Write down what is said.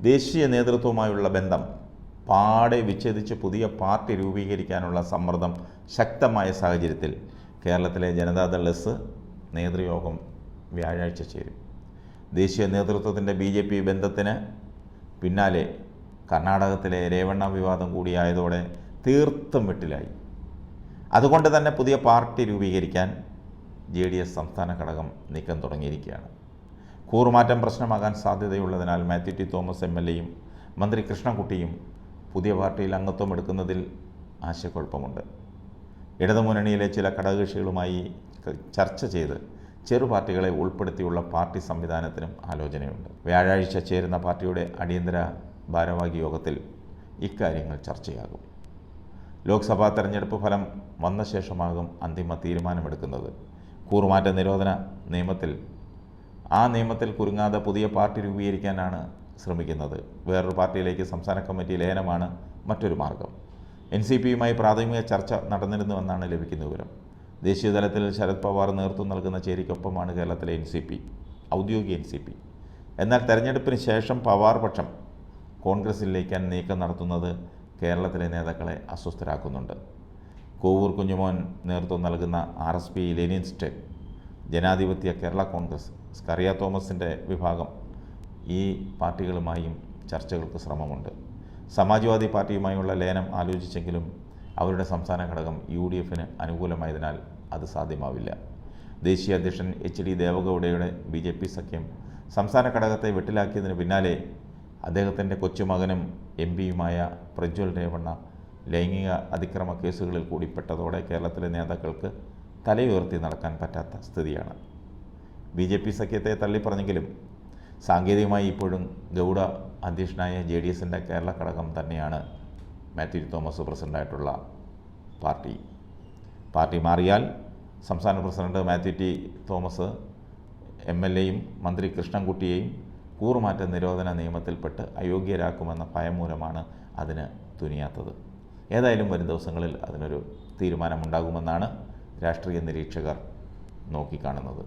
ദേശീയ നേതൃത്വവുമായുള്ള ബന്ധം പാടെ വിച്ഛേദിച്ച് പുതിയ പാർട്ടി രൂപീകരിക്കാനുള്ള സമ്മർദ്ദം ശക്തമായ സാഹചര്യത്തിൽ കേരളത്തിലെ ജനതാദൾ എസ് നേതൃയോഗം വ്യാഴാഴ്ച ചേരും. ദേശീയ നേതൃത്വത്തിൻ്റെ BJP ബന്ധത്തിന് പിന്നാലെ കർണാടകത്തിലെ രേവണ്ണ വിവാദം കൂടിയായതോടെ തീർത്തും വെട്ടിലായി. അതുകൊണ്ട് തന്നെ പുതിയ പാർട്ടി രൂപീകരിക്കാൻ JDS സംസ്ഥാന ഘടകം നീക്കം തുടങ്ങിയിരിക്കുകയാണ്. കൂറുമാറ്റം പ്രശ്നമാകാൻ സാധ്യതയുള്ളതിനാൽ മാത്യു ടി തോമസ് MLAയും മന്ത്രി കൃഷ്ണൻകുട്ടിയും പുതിയ പാർട്ടിയിൽ അംഗത്വം എടുക്കുന്നതിൽ ആശയക്കുഴപ്പമുണ്ട്. ഇടതുമുന്നണിയിലെ ചില ഘടകകക്ഷികളുമായി ചർച്ച ചെയ്ത് ചെറുപാർട്ടികളെ ഉൾപ്പെടുത്തിയുള്ള പാർട്ടി സംവിധാനത്തിനും ആലോചനയുണ്ട്. വ്യാഴാഴ്ച ചേരുന്ന പാർട്ടിയുടെ അടിയന്തര ഭാരവാഹി യോഗത്തിൽ ഇക്കാര്യങ്ങൾ ചർച്ചയാകും. ലോക്സഭാ തെരഞ്ഞെടുപ്പ് ഫലം വന്ന ശേഷമാകും അന്തിമ തീരുമാനമെടുക്കുന്നത്. കൂറുമാറ്റ നിരോധന നിയമത്തിൽ കുരുങ്ങാതെ പുതിയ പാർട്ടി രൂപീകരിക്കാനാണ് ശ്രമിക്കുന്നത്. വേറൊരു പാർട്ടിയിലേക്ക് സംസ്ഥാന കമ്മിറ്റി ലയനമാണ് മറ്റൊരു മാർഗം. NCPയുമായി പ്രാഥമിക ചർച്ച നടന്നിരുന്നുവെന്നാണ് ലഭിക്കുന്ന വിവരം. ദേശീയതലത്തിൽ ശരത് പവാർ നേതൃത്വം നൽകുന്ന ചേരിക്കൊപ്പമാണ് കേരളത്തിലെ ഔദ്യോഗിക NCP. എന്നാൽ തെരഞ്ഞെടുപ്പിന് ശേഷം പവാർ പക്ഷം കോൺഗ്രസിൽ ലയിക്കാൻ നീക്കം നടത്തുന്നത് കേരളത്തിലെ നേതാക്കളെ അസ്വസ്ഥരാക്കുന്നുണ്ട്. കോവൂർ കുഞ്ഞുമോൻ നേതൃത്വം നൽകുന്ന RSP ലെനിനിസ്റ്റ് ജനാധിപത്യ കേരള കോൺഗ്രസ് സ്കറിയ തോമസിൻ്റെ വിഭാഗം ഈ പാർട്ടികളുമായും ചർച്ചകൾക്ക് ശ്രമമുണ്ട്. സമാജ്വാദി പാർട്ടിയുമായുള്ള ലയനം ആലോചിച്ചെങ്കിലും അവരുടെ സംസ്ഥാന ഘടകം UDFന് അനുകൂലമായതിനാൽ അത് സാധ്യമാവില്ല. ദേശീയ അധ്യക്ഷൻ HD ദേവഗൗഡയുടെ BJP സഖ്യം സംസ്ഥാന ഘടകത്തെ വെട്ടിലാക്കിയതിന് പിന്നാലെ അദ്ദേഹത്തിൻ്റെ കൊച്ചുമകനും MPയുമായ പ്രജ്വൽ രേവണ്ണ ലൈംഗിക അതിക്രമ കേസുകളിൽ കൂടി പെട്ടതോടെ കേരളത്തിലെ നേതാക്കൾക്ക് തലയുയർത്തി നടക്കാൻ പറ്റാത്ത സ്ഥിതിയാണ്. BJP സഖ്യത്തെ തള്ളിപ്പറഞ്ഞെങ്കിലും സാങ്കേതികമായി ഇപ്പോഴും ഗൗഡ അധ്യക്ഷനായ JDSൻ്റെ കേരള ഘടകം തന്നെയാണ് മാത്യു ടി തോമസ് പ്രസിഡൻ്റായിട്ടുള്ള പാർട്ടി മാറിയാൽ സംസ്ഥാന പ്രസിഡന്റ് മാത്യു ടി തോമസ് MLAയും മന്ത്രി കൃഷ്ണൻകുട്ടിയെയും കൂറുമാറ്റ നിരോധന നിയമത്തിൽപ്പെട്ട് അയോഗ്യരാക്കുമെന്ന ഭയം മൂലമാണ് അതിന് തുനിയാത്തത്. ഏതായാലും വരും ദിവസങ്ങളിൽ അതിനൊരു തീരുമാനമുണ്ടാകുമെന്നാണ് രാഷ്ട്രീയ നിരീക്ഷകർ നോക്കിക്കാണുന്നത്.